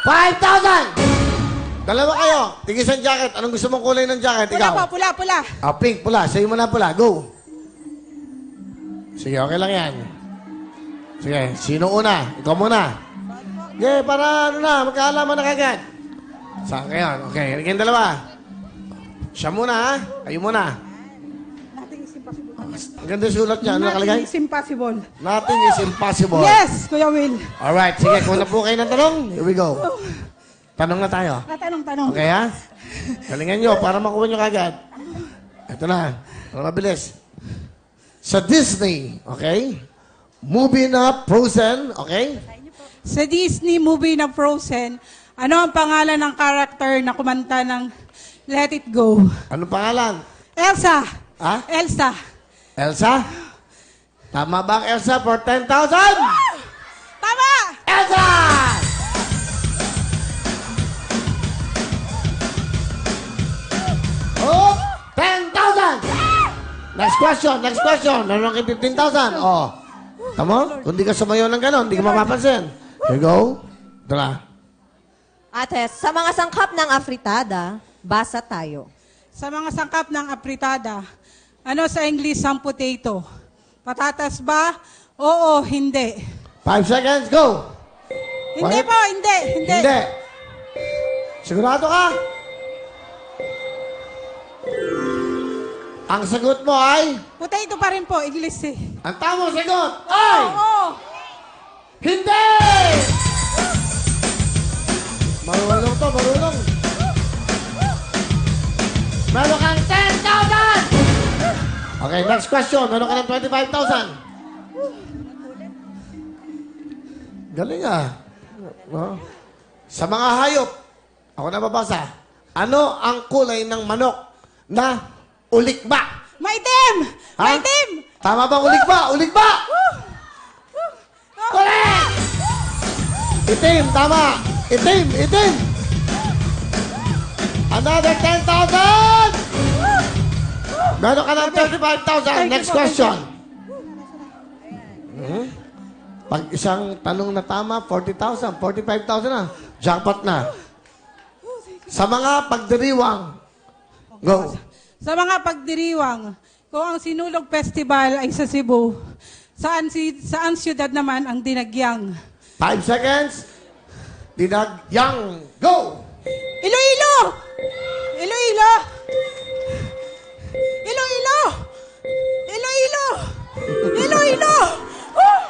5,000! Dalawa kayo. Tigis ang jacket. Anong gusto mong kulay ng jacket? Pula Ikaw. po, pula, pula. Ah, pink, pula. Sa'yo mo na pula. Go. Sige, okay lang yan. Sige, sino una? Ikaw muna. Okay, para ano na, magkaalaman na kagad. Saan kayo? Okay, yung dalawa. Siya muna, ha? Kayo muna. Nothing is impossible. Ang ganda yung sulat niya. Ano nakalagay? Nothing is impossible. Nothing is impossible. Yes, Kuya Will. Alright, sige, kung na po kayo ng tanong, here we go. Tanong na tayo. Tanong. Okay, ha? Galingan nyo para makuha nyo kagad. Ito na. Para mabilis. Sa Disney, okay? Movie na Frozen, okay? Sa Disney movie na Frozen, ano ang pangalan ng character na kumanta ng Let It Go? Anong pangalan? Elsa. Ha? Elsa. Elsa? Tama ba ang Elsa for 10,000? Tama! Elsa! Oh, 10,000! Next question. Meron kang 15,000. Oh. Tama? Kung di ka sumayo ng ganon, di ka mapapansin. Here you go. Tara. Ate, sa mga sangkap ng afritada, basa tayo. Sa mga sangkap ng apritada, ano sa English ang potato? Patatas ba? Oo, hindi. 5 seconds, go! Hindi What? po, hindi. Hindi. Sigurado ka? Ang sagot mo ay... Potato pa rin po, English eh. Ang tamang sagot ay... Oo. Hindi! Marunong to, marunong. Meron kang 10,000! Okay, next question. Meron ka ng 25,000. Galing ah. No? Sa mga hayop, ako na babasa. Ano ang kulay ng manok na ulikba? Maitim! Ha? Maitim! Tama ba ulikba? Ulikba! Correct! Itim, tama. Itim. Another 10,000! Meron ka ng 35,000. Next question. Pag isang tanong na tama, 40,000, 45,000 na. Jackpot na. Sa mga pagdiriwang. Go. Sa mga pagdiriwang, kung ang Sinulog Festival ay sa Cebu, saan siyudad naman ang Dinagyang? 5 seconds. Dinagyang. Go! Iloilo! Iloilo! Iloilo! Iloilo! Iloilo! Oh!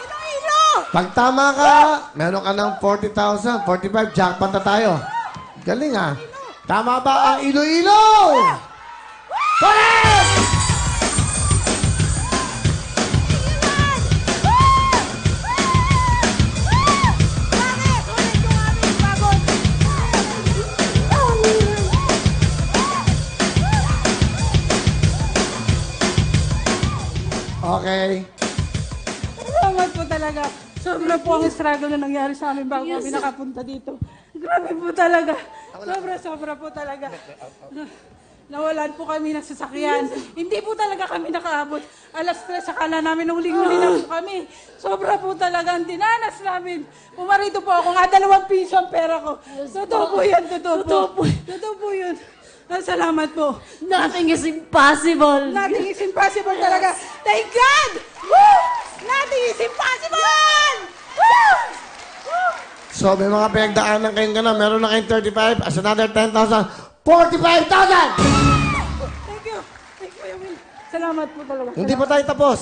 Iloilo! Pag tama ka, meron ka ng 40,000, 45, jackpot na tayo. Galing ah. Tama ba ang Iloilo? Correct! Okay. Salamat po talaga. Sobra po ang struggle na nangyari sa amin bago kami nakapunta dito. Grabe po talaga. Sobra po talaga. Nawalan po kami ng sasakyan. Hindi po talaga kami nakaabot. Alas 3, sakala namin uling-uli na po kami. Sobra po talaga ang dinanas namin. Pumarito po ako nga 2 piso ang pera ko. Totoo po yan, totoo po yun. Salamat po. Nothing is impossible. Nothing is impossible talaga. Thank God! Woo! Nothing is impossible! Woo! Woo! So, may mga pinagdaanan kayong gano'n. Meron na kayong 35 as another 10,000. 45,000! Thank you. Thank you, Will. Salamat po talaga. Hindi pa tayo tapos.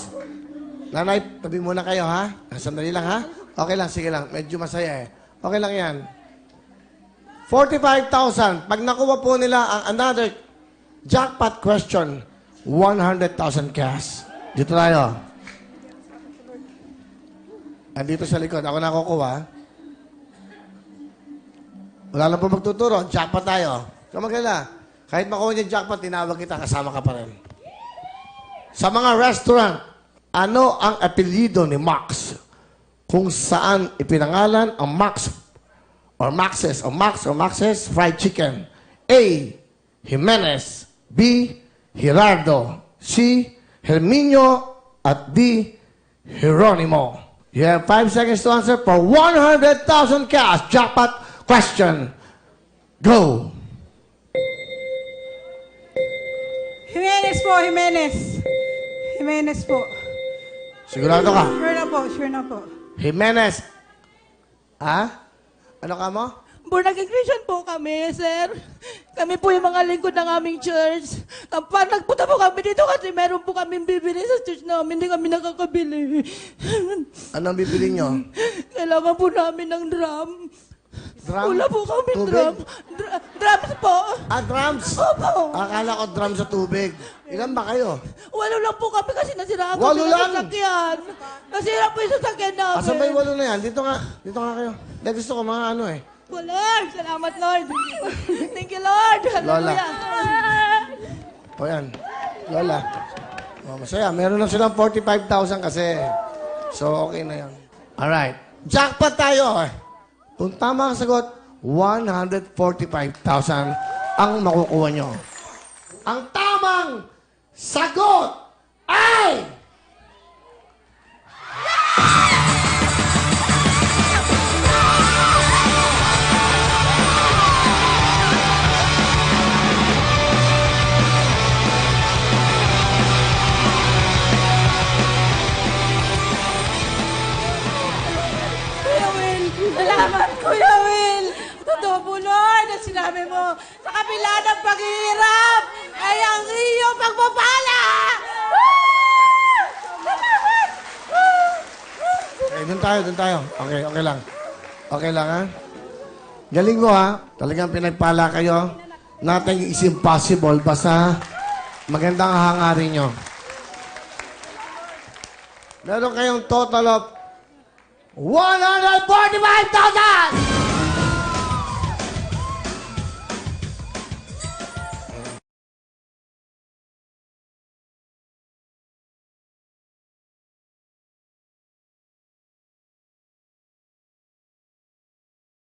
Nanay, tabi muna kayo, ha? Sandali lang, ha? Okay lang, sige lang. Medyo masaya, eh. Okay lang yan. 45,000. Pag nakuha po nila ang another jackpot question, 100,000 cash. Dito tayo. Andito sa likod. Ako nakukuha. Wala lang po magtuturo. Jackpot tayo. Kamagala. Kahit makuha niya jackpot, tinawag kita, kasama ka pa rin. Sa mga restaurant, ano ang apelyido ni Max? Kung saan ipinangalan ang Max or Max's fried chicken. A. Jimenez. B. Gerardo. C. Herminio. At D. Jeronimo. You have 5 seconds to answer for 100,000 cash. Jackpot question. Go! Jimenez po, Jimenez. Jimenez po. Sigurado ka? Sure na po. Jimenez. Ha? Ano ka mo? Born again Christian po kami, sir. Kami po yung mga lingkod ng aming church. Nagpunta po kami dito kasi meron po kami bibili sa church namin. Hindi kami nakakabili. Anong bibili nyo? Kailangan po namin ng drum. Drum? Wala po kami Tubig? drum. Drums po. Drums? Opo. Akala ko drum sa tubig. Ilan ba kayo? Walo lang po kami kasi nasiraan Walo kami ng lang? sasakyan. Nasira po yung sasakyan namin. Asan ba yung walo na yan? Dito nga kayo. Dahil gusto ko mga ano eh. Lord, salamat Lord. Thank you Lord. Lola. Hallelujah. O yan. Lola. O, masaya. Meron lang silang 45,000 kasi. So, okay na yan. Alright. Jackpot tayo. Kung tama ang sagot, 145,000 ang makukuha nyo. Ang tamang sagot ay... Kuya Will, salamat Kuya Will. Totoo po Lord na sinabi mo, sa kabila ng paghihirap ay ang iyong pagpapala. Okay, doon tayo. Okay, okay lang. Okay lang, ha? Galing mo, ha? Talagang pinagpala kayo. Nothing is impossible. Basta magandang hangarin nyo. Meron kayong total of 145,000